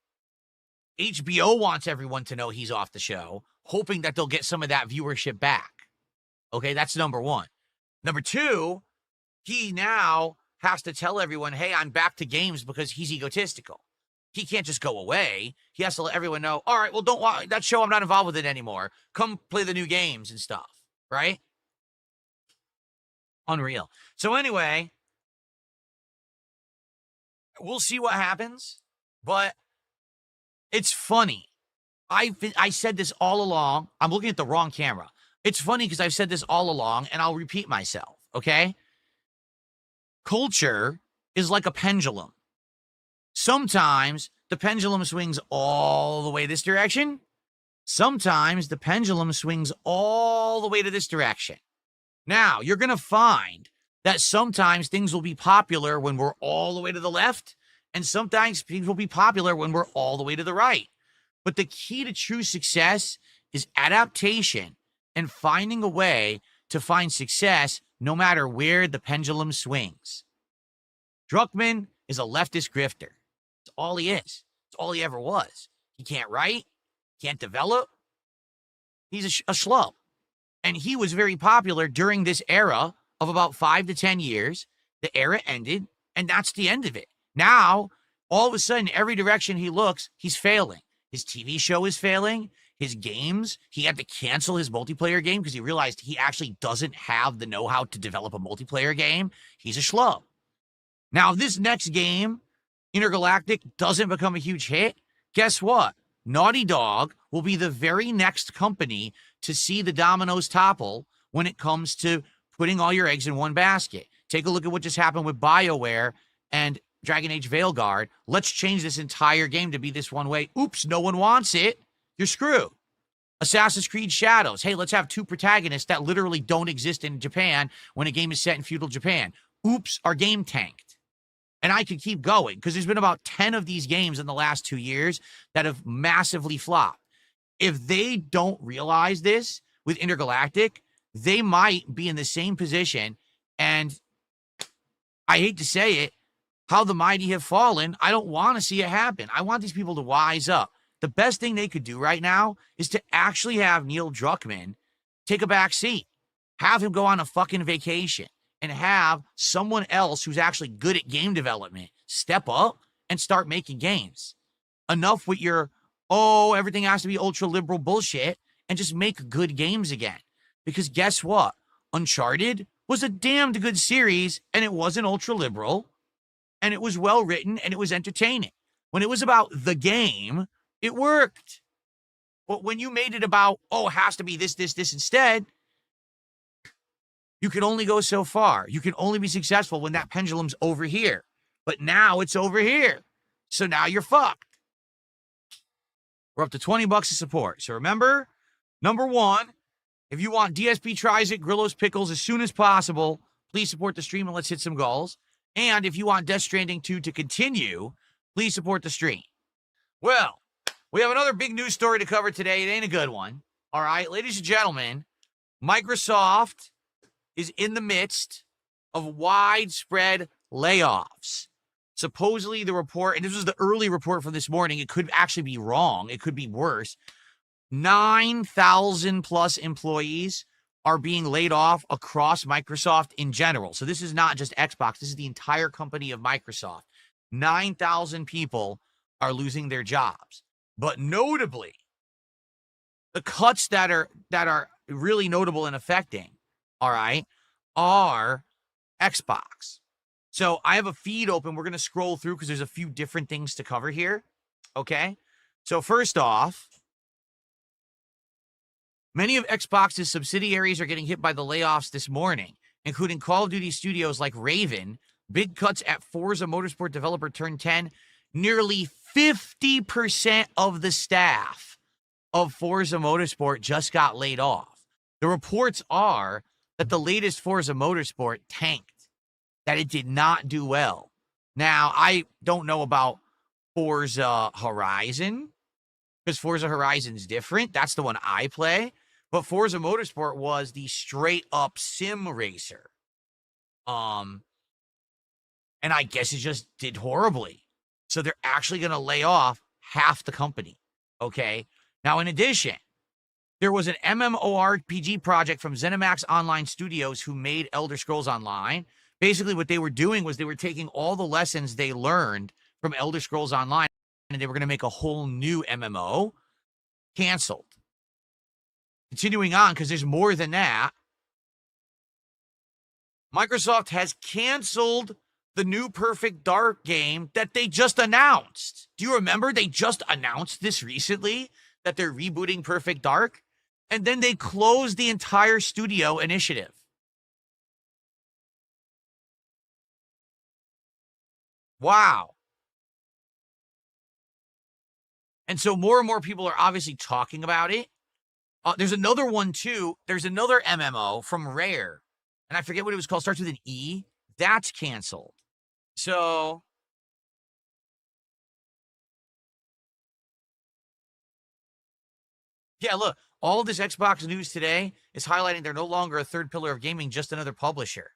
HBO wants everyone to know he's off the show, hoping that they'll get some of that viewership back. Okay, that's number one. Number two, he now has to tell everyone, hey, I'm back to games, because he's egotistical. He can't just go away. He has to let everyone know, all right, well, don't watch that show. I'm not involved with it anymore. Come play the new games and stuff, right? Unreal. So anyway, we'll see what happens, but it's funny. I said this all along. I'm looking at the wrong camera. It's funny because I've said this all along, and I'll repeat myself, okay? Culture is like a pendulum. Sometimes the pendulum swings all the way this direction. Sometimes the pendulum swings all the way to this direction. Now, you're going to find that sometimes things will be popular when we're all the way to the left, and sometimes things will be popular when we're all the way to the right. But the key to true success is adaptation and finding a way to find success no matter where the pendulum swings. Druckmann is a leftist grifter. That's all he is. That's all he ever was. He can't write, can't develop. He's a schlub. And he was very popular during this era of about 5 to 10 years. The era ended, and that's the end of it. Now, all of a sudden, every direction he looks, he's failing. His TV show is failing. His games, he had to cancel his multiplayer game because he realized he actually doesn't have the know-how to develop a multiplayer game. He's a schlub. Now, if this next game, Intergalactic, doesn't become a huge hit, guess what? Naughty Dog will be the very next company to see the dominoes topple when it comes to putting all your eggs in one basket. Take a look at what just happened with BioWare and Dragon Age Veilguard. Let's change this entire game to be this one way. Oops, no one wants it. You're screwed. Assassin's Creed Shadows. Hey, let's have 2 protagonists that literally don't exist in Japan when a game is set in feudal Japan. Oops, our game tanked. And I could keep going because there's been about 10 of these games in the last 2 years that have massively flopped. If they don't realize this with Intergalactic, they might be in the same position. And I hate to say it, how the mighty have fallen. I don't want to see it happen. I want these people to wise up. The best thing they could do right now is to actually have Neil Druckmann take a back seat, have him go on a fucking vacation, and have someone else who's actually good at game development step up and start making games. Enough with your, oh, everything has to be ultra liberal bullshit, and just make good games again. Because guess what? Uncharted was a damned good series, and it wasn't ultra liberal, and it was well written, and it was entertaining. When it was about the game, it worked. But when you made it about, oh, it has to be this instead, you can only go so far. You can only be successful when that pendulum's over here. But now it's over here. So now you're fucked. We're up to $20 of support. So remember, number one, if you want DSP Tries It, Grillo's Pickles as soon as possible, please support the stream and let's hit some goals. And if you want Death Stranding 2 to continue, please support the stream. Well, we have another big news story to cover today. It ain't a good one. All right, ladies and gentlemen, Microsoft is in the midst of widespread layoffs. Supposedly the report, and this was the early report from this morning, it could actually be wrong. It could be worse. 9,000 plus employees are being laid off across Microsoft in general. So this is not just Xbox. This is the entire company of Microsoft. 9,000 people are losing their jobs. But notably, the cuts that are really notable and affecting, all right, are Xbox. So I have a feed open. We're going to scroll through because there's a few different things to cover here. Okay. So first off, many of Xbox's subsidiaries are getting hit by the layoffs this morning, including Call of Duty studios like Raven, big cuts at Forza Motorsport developer Turn 10, nearly 50% of the staff of Forza Motorsport just got laid off. The reports are that the latest Forza Motorsport tanked, that it did not do well. Now, I don't know about Forza Horizon, because Forza Horizon is different. That's the one I play. But Forza Motorsport was the straight-up sim racer. And I guess it just did horribly. So they're actually going to lay off half the company, okay? Now, in addition, there was an MMORPG project from ZeniMax Online Studios who made Elder Scrolls Online. Basically, what they were doing was they were taking all the lessons they learned from Elder Scrolls Online, and they were going to make a whole new MMO. Canceled. Continuing on, because there's more than that, Microsoft has canceled the new Perfect Dark game that they just announced. Do you remember they just announced this recently, that they're rebooting Perfect Dark? And then they closed the entire studio initiative. Wow. And so more and more people are obviously talking about it. There's another one, too. There's another MMO from Rare, and I forget what it was called. Starts with an E. That's canceled. So yeah, look, all of this Xbox news today is highlighting they're no longer a third pillar of gaming, just another publisher.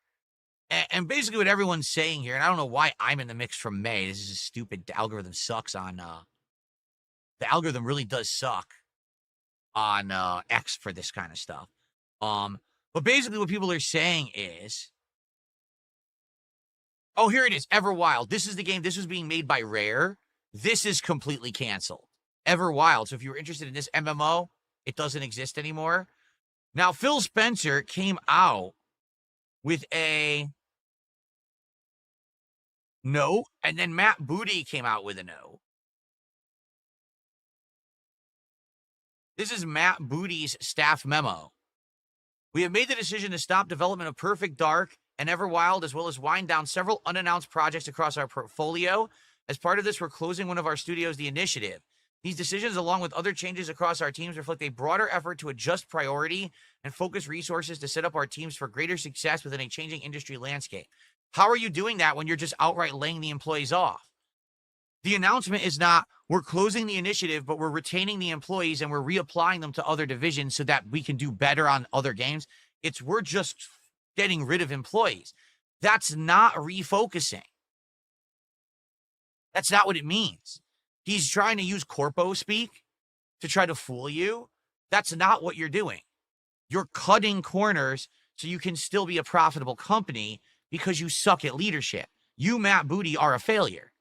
And basically what everyone's saying here, and I don't know why I'm in the mix from May. This is a stupid algorithm sucks on, the algorithm really does suck on X for this kind of stuff. But basically what people are saying is, oh, here it is, Everwild. This is the game. This was being made by Rare. This is completely canceled. Everwild. So if you were interested in this MMO, it doesn't exist anymore. Now, Phil Spencer came out with a no, and then Matt Booty came out with a no. This is Matt Booty's staff memo. We have made the decision to stop development of Perfect Dark and Everwild, as well as wind down several unannounced projects across our portfolio. As part of this, we're closing one of our studios, The Initiative. These decisions, along with other changes across our teams, reflect a broader effort to adjust priority and focus resources to set up our teams for greater success within a changing industry landscape. How are you doing that when you're just outright laying the employees off? The announcement is not, we're closing the initiative, but we're retaining the employees and we're reapplying them to other divisions so that we can do better on other games. It's we're just getting rid of employees. That's not refocusing. That's not what it means. He's trying to use corpo speak to try to fool you. That's not what you're doing. You're cutting corners so you can still be a profitable company because you suck at leadership. You, Matt Booty, are a failure.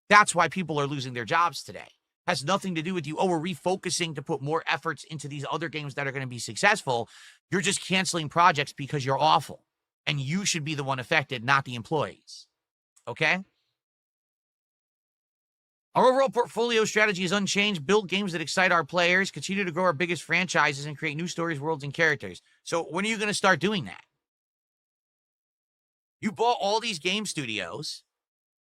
That's why people are losing their jobs today. Has nothing to do with you. Oh, we're refocusing to put more efforts into these other games that are going to be successful. You're just canceling projects because you're awful. And you should be the one affected, not the employees. Okay? Our overall portfolio strategy is unchanged. Build games that excite our players, continue to grow our biggest franchises, and create new stories, worlds, and characters. So when are you going to start doing that? You bought all these game studios,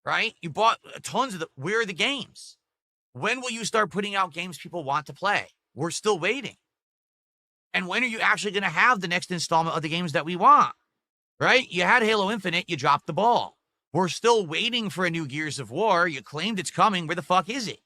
right? You bought tons of them. Where are the games? When will you start putting out games people want to play? We're still waiting. And when are you actually going to have the next installment of the games that we want, right? You had Halo Infinite, you dropped the ball. We're still waiting for a new Gears of War. You claimed it's coming. Where the fuck is it?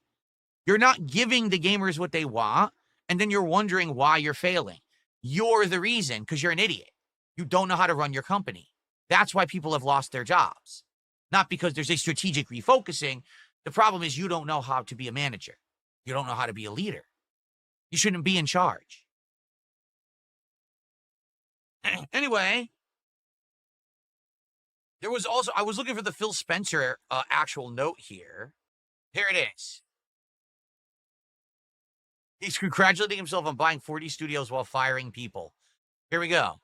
You're not giving the gamers what they want, and then you're wondering why you're failing. You're the reason, because you're an idiot. You don't know how to run your company. That's why people have lost their jobs. Not because there's a strategic refocusing. The problem is you don't know how to be a manager. You don't know how to be a leader. You shouldn't be in charge. Anyway, there was also, I was looking for the Phil Spencer actual note here. Here it is. He's congratulating himself on buying 40 studios while firing people. Here we go.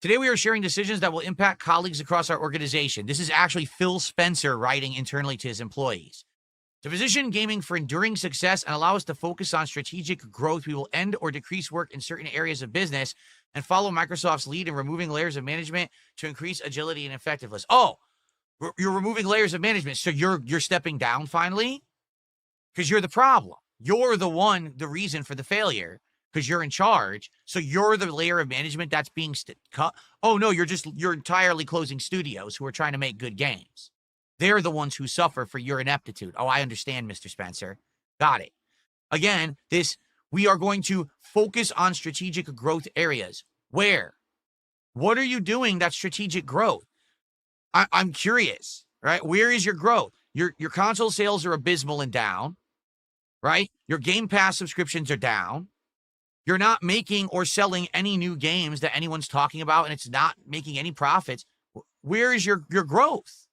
Today we are sharing decisions that will impact colleagues across our organization. This is actually Phil Spencer writing internally to his employees. To position gaming for enduring success and allow us to focus on strategic growth, we will end or decrease work in certain areas of business and follow Microsoft's lead in removing layers of management to increase agility and effectiveness. Oh, you're removing layers of management, so you're stepping down finally? Because you're the problem. You're the reason for the failure. Because you're in charge, so you're the layer of management that's being cut. Oh no, you're entirely closing studios who are trying to make good games. They're the ones who suffer for your ineptitude. Oh, I understand, Mr. Spencer. Got it. Again, we are going to focus on strategic growth areas. Where? What are you doing that's strategic growth? I'm curious, right? Where is your growth? Your console sales are abysmal and down, right? Your Game Pass subscriptions are down. You're not making or selling any new games that anyone's talking about, and it's not making any profits. Where is your growth?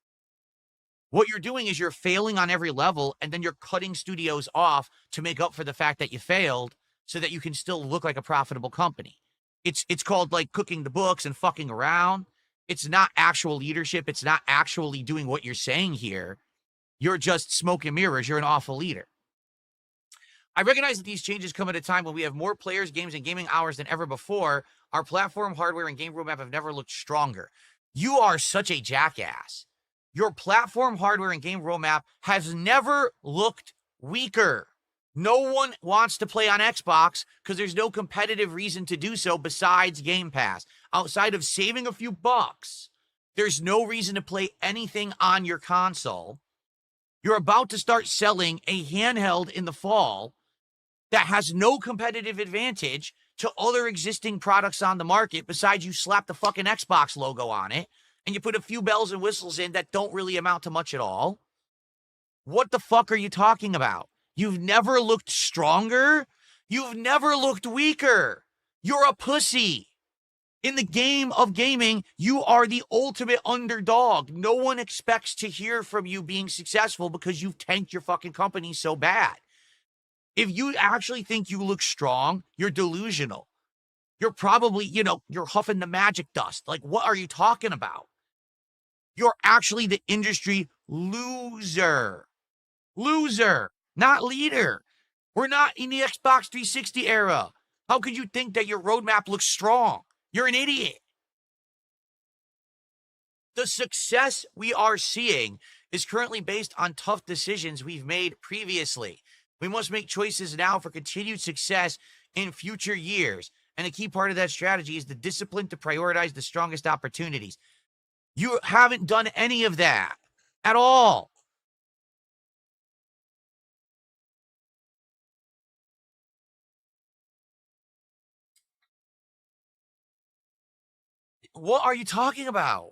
What you're doing is you're failing on every level, and then you're cutting studios off to make up for the fact that you failed so that you can still look like a profitable company. It's called like cooking the books and fucking around. It's not actual leadership. It's not actually doing what you're saying here. You're just smoke and mirrors. You're an awful leader. I recognize that these changes come at a time when we have more players, games, and gaming hours than ever before. Our platform, hardware, and game roadmap have never looked stronger. You are such a jackass. Your platform, hardware, and game roadmap has never looked weaker. No one wants to play on Xbox because there's no competitive reason to do so besides Game Pass. Outside of saving a few bucks, there's no reason to play anything on your console. You're about to start selling a handheld in the fall that has no competitive advantage to other existing products on the market besides you slap the fucking Xbox logo on it and you put a few bells and whistles in that don't really amount to much at all. What the fuck are you talking about? You've never looked stronger. You've never looked weaker. You're a pussy. In the game of gaming, you are the ultimate underdog. No one expects to hear from you being successful because you've tanked your fucking company so bad. If you actually think you look strong, you're delusional. You're probably, you're huffing the magic dust. Like, what are you talking about? You're actually the industry loser. Loser, not leader. We're not in the Xbox 360 era. How could you think that your roadmap looks strong? You're an idiot. The success we are seeing is currently based on tough decisions we've made previously. We must make choices now for continued success in future years. And a key part of that strategy is the discipline to prioritize the strongest opportunities. You haven't done any of that at all. What are you talking about?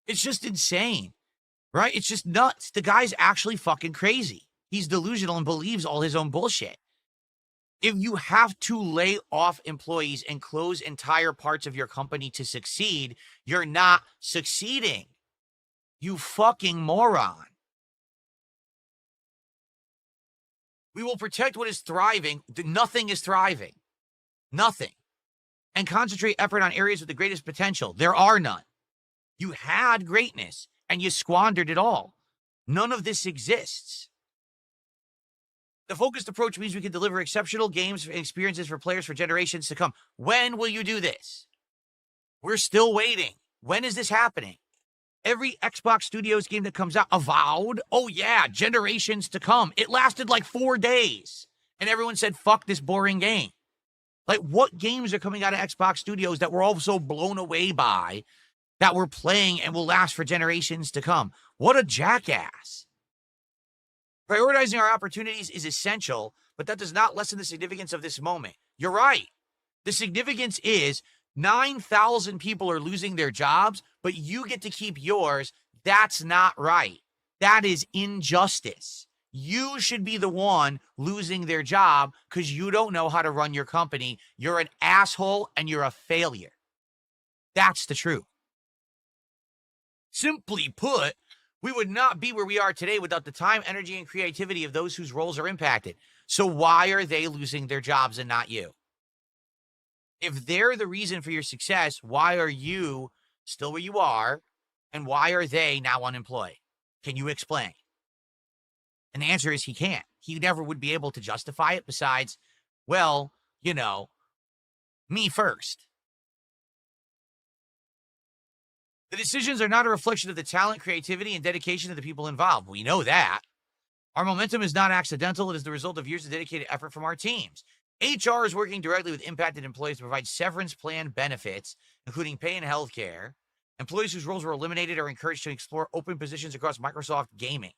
It's just insane, right? It's just nuts. The guy's actually fucking crazy. He's delusional and believes all his own bullshit. If you have to lay off employees and close entire parts of your company to succeed, you're not succeeding. You fucking moron. We will protect what is thriving. Nothing is thriving. Nothing. And concentrate effort on areas with the greatest potential. There are none. You had greatness and you squandered it all. None of this exists. The focused approach means we can deliver exceptional games and experiences for players for generations to come. When will you do this? We're still waiting. When is this happening? Every Xbox Studios game that comes out, Avowed, oh yeah, generations to come. It lasted like 4 days. And everyone said, fuck this boring game. Like, what games are coming out of Xbox Studios that we're all so blown away by that we're playing and will last for generations to come? What a jackass. Prioritizing our opportunities is essential, but that does not lessen the significance of this moment. You're right. The significance is 9,000 people are losing their jobs, but you get to keep yours. That's not right. That is injustice. You should be the one losing their job because you don't know how to run your company. You're an asshole and you're a failure. That's the truth. Simply put, we would not be where we are today without the time, energy, and creativity of those whose roles are impacted. So why are they losing their jobs and not you? If they're the reason for your success, why are you still where you are? And why are they now unemployed? Can you explain? And the answer is he can't. He never would be able to justify it besides, well, you know, me first. The decisions are not a reflection of the talent, creativity, and dedication of the people involved. We know that. Our momentum is not accidental. It is the result of years of dedicated effort from our teams. HR is working directly with impacted employees to provide severance plan benefits, including pay and health care. Employees whose roles were eliminated are encouraged to explore open positions across Microsoft Gaming.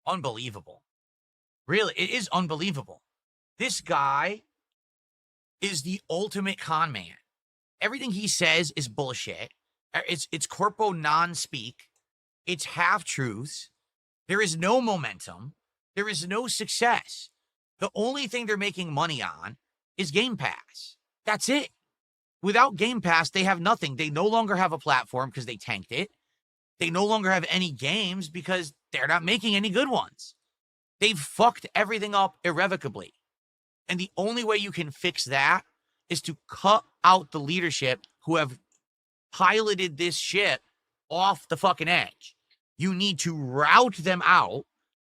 Unbelievable. Really, it is unbelievable. This guy is the ultimate con man. Everything he says is bullshit. It's corpo non-speak. It's half-truths. There is no momentum. There is no success. The only thing they're making money on is Game Pass. That's it. Without Game Pass, they have nothing. They no longer have a platform because they tanked it. They no longer have any games because they're not making any good ones. They've fucked everything up irrevocably. And the only way you can fix that is to cut out the leadership who have piloted this ship off the fucking edge. You need to route them out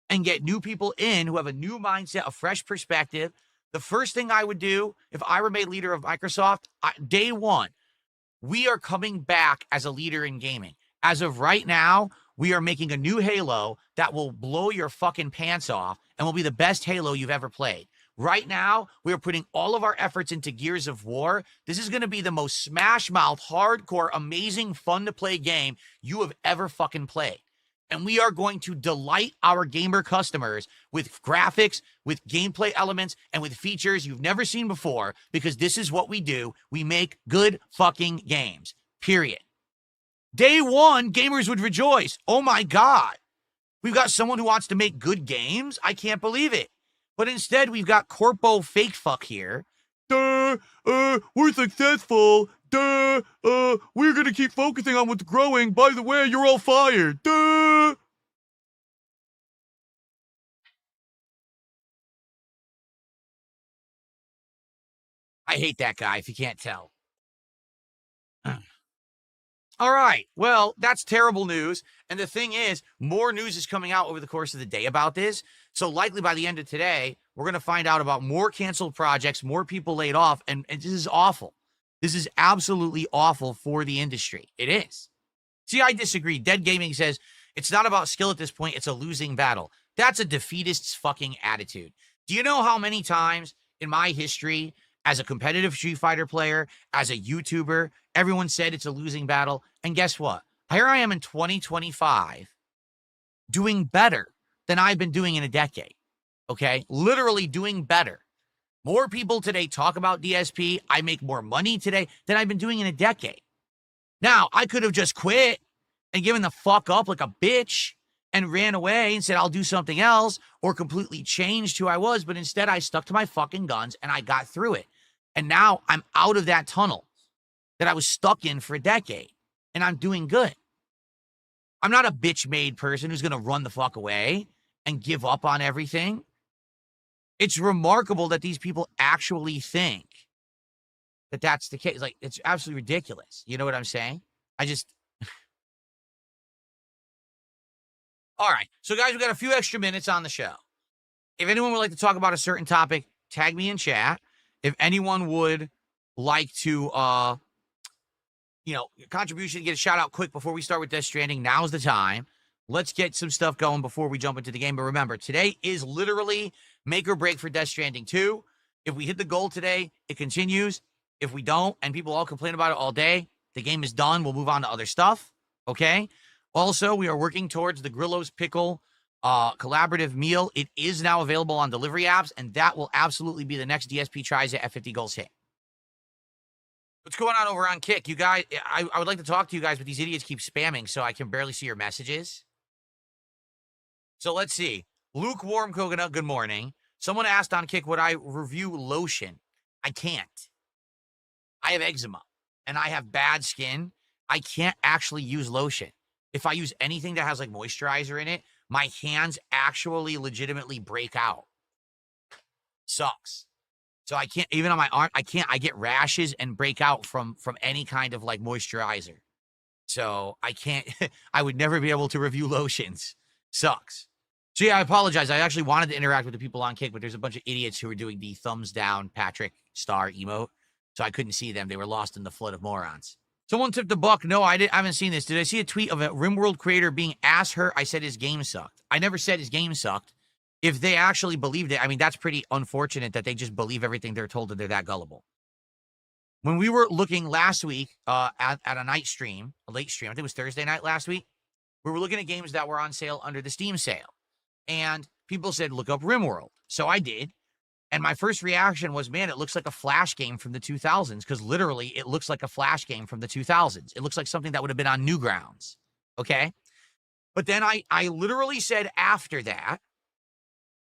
and get new people in who have a new mindset, a fresh perspective. The first thing I would do if I were made leader of Microsoft, day one, we are coming back as a leader in gaming. As of right now, we are making a new Halo that will blow your fucking pants off and will be the best Halo you've ever played. Right now, we are putting all of our efforts into Gears of War. This is going to be the most smash-mouth, hardcore, amazing, fun-to-play game you have ever fucking played. And we are going to delight our gamer customers with graphics, with gameplay elements, and with features you've never seen before, because this is what we do. We make good fucking games, period. Day one, gamers would rejoice. Oh my God. We've got someone who wants to make good games? I can't believe it. But instead, we've got corpo fake fuck here. We're successful. We're gonna keep focusing on what's growing. By the way, you're all fired. I hate that guy, if you can't tell. All right. Well, that's terrible news. And the thing is, more news is coming out over the course of the day about this. So likely by the end of today, we're going to find out about more canceled projects, more people laid off. And this is awful. This is absolutely awful for the industry. It is. See, I disagree. Dead Gaming says it's not about skill at this point. It's a losing battle. That's a defeatist's fucking attitude. Do you know how many times in my history as a competitive Street Fighter player, as a YouTuber. Everyone said it's a losing battle. And guess what? Here I am in 2025 doing better than I've been doing in a decade. Okay? Literally doing better. More people today talk about DSP. I make more money today than I've been doing in a decade. Now, I could have just quit and given the fuck up like a bitch and ran away and said, I'll do something else, or completely changed who I was. But instead, I stuck to my fucking guns and I got through it. And now I'm out of that tunnel that I was stuck in for a decade, and I'm doing good. I'm not a bitch-made person who's going to run the fuck away and give up on everything. It's remarkable that these people actually think that that's the case. Like, it's absolutely ridiculous. You know what I'm saying? All right. So, guys, we got a few extra minutes on the show. If anyone would like to talk about a certain topic, tag me in chat. If anyone would like to, contribution, get a shout out quick before we start with Death Stranding, now's the time. Let's get some stuff going before we jump into the game. But remember, today is literally make or break for Death Stranding 2. If we hit the goal today, it continues. If we don't, and people all complain about it all day, the game is done. We'll move on to other stuff. Okay? Also, we are working towards the Grillo's Pickle collaborative meal. It is now available on delivery apps, and that will absolutely be the next DSP tries it at 50 goals hit. What's going on over on Kick? You guys, I would like to talk to you guys, but these idiots keep spamming, so I can barely see your messages. So let's see. Lukewarm Coconut, good morning. Someone asked on Kick, would I review lotion? I can't. I have eczema, and I have bad skin. I can't actually use lotion. If I use anything that has like moisturizer in it, my hands actually legitimately break out. Sucks. So I can't, even on my arm, I get rashes and break out from any kind of like moisturizer. So I can't, I would never be able to review lotions. Sucks. So yeah, I apologize. I actually wanted to interact with the people on Kick, but there's a bunch of idiots who are doing the thumbs down Patrick Star emote. So I couldn't see them. They were lost in the flood of morons. Someone tipped the buck. No, I haven't seen this. Did I see a tweet of a RimWorld creator being ass hurt? I said his game sucked. I never said his game sucked. If they actually believed it, I mean, that's pretty unfortunate that they just believe everything they're told, that they're that gullible. When we were looking last week at a night stream, a late stream, I think it was Thursday night last week, we were looking at games that were on sale under the Steam sale. And people said, look up RimWorld. So I did. And my first reaction was, man, it looks like a Flash game from the 2000s, because literally it looks like a Flash game from the 2000s. It looks like something that would have been on Newgrounds. Okay? But then I literally said after that,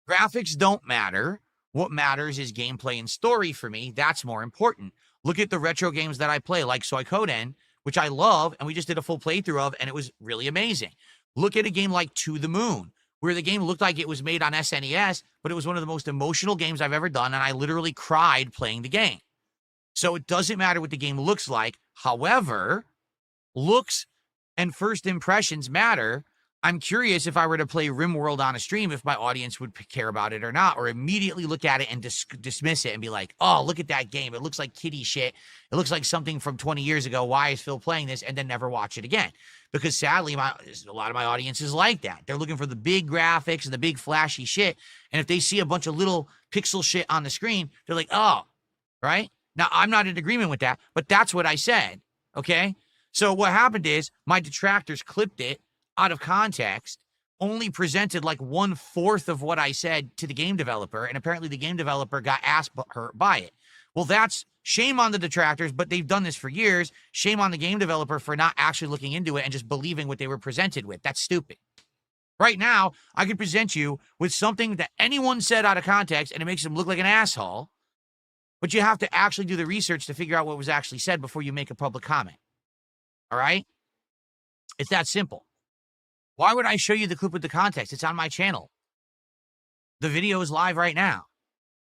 graphics don't matter. What matters is gameplay and story for me. That's more important. Look at the retro games that I play, like Suikoden, which I love, and we just did a full playthrough of, and it was really amazing. Look at a game like To the Moon, where the game looked like it was made on SNES, but it was one of the most emotional games I've ever done, and I literally cried playing the game. So it doesn't matter what the game looks like. However, looks and first impressions matter. I'm curious, if I were to play RimWorld on a stream, if my audience would care about it or not, or immediately look at it and dismiss it and be like, oh, look at that game. It looks like kiddie shit. It looks like something from 20 years ago. Why is Phil playing this? And then never watch it again. Because sadly, a lot of my audience is like that. They're looking for the big graphics and the big flashy shit. And if they see a bunch of little pixel shit on the screen, they're like, oh, right? Now, I'm not in agreement with that, but that's what I said, okay? So what happened is my detractors clipped it out of context, only presented like 1/4 of what I said to the game developer, and apparently the game developer got ass hurt by it. Well, that's shame on the detractors, but they've done this for years. Shame on the game developer for not actually looking into it and just believing what they were presented with. That's stupid. Right now, I could present you with something that anyone said out of context, and it makes them look like an asshole, but you have to actually do the research to figure out what was actually said before you make a public comment. All right? It's that simple. Why would I show you the clip with the context? It's on my channel. The video is live right now.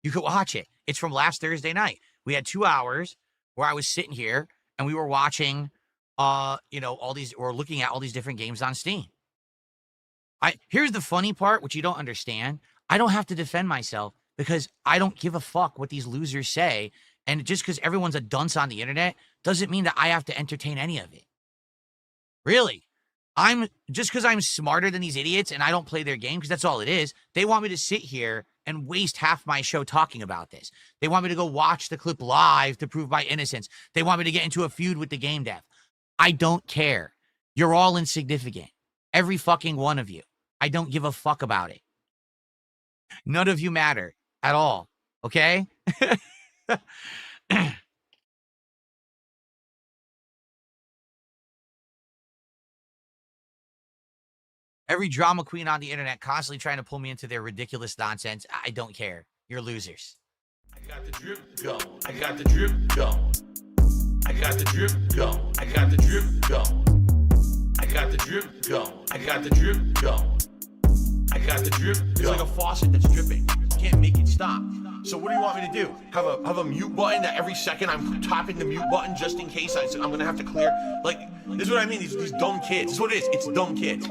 You could watch it. It's from last Thursday night. We had 2 hours where I was sitting here and we were watching, all these, or looking at all these different games on Steam. Here's the funny part, which you don't understand. I don't have to defend myself because I don't give a fuck what these losers say. And just because everyone's a dunce on the internet doesn't mean that I have to entertain any of it. Really. Just because I'm smarter than these idiots and I don't play their game, because that's all it is, they want me to sit here and waste half my show talking about this. They want me to go watch the clip live to prove my innocence. They want me to get into a feud with the game dev. I don't care. You're all insignificant. Every fucking one of you. I don't give a fuck about it. None of you matter at all. Okay? Every drama queen on the internet constantly trying to pull me into their ridiculous nonsense. I don't care. You're losers. I got the drip going. I got the drip going. I got the drip going. I got the drip going. I got the drip going. I got the drip going. I got the drip going. It's like a faucet that's dripping. You can't make it stop. So what do you want me to do? Have a mute button that every second I'm tapping the mute button just in case I'm gonna have to clear? Like, this is what I mean, these dumb kids. This is what it is, it's dumb kids.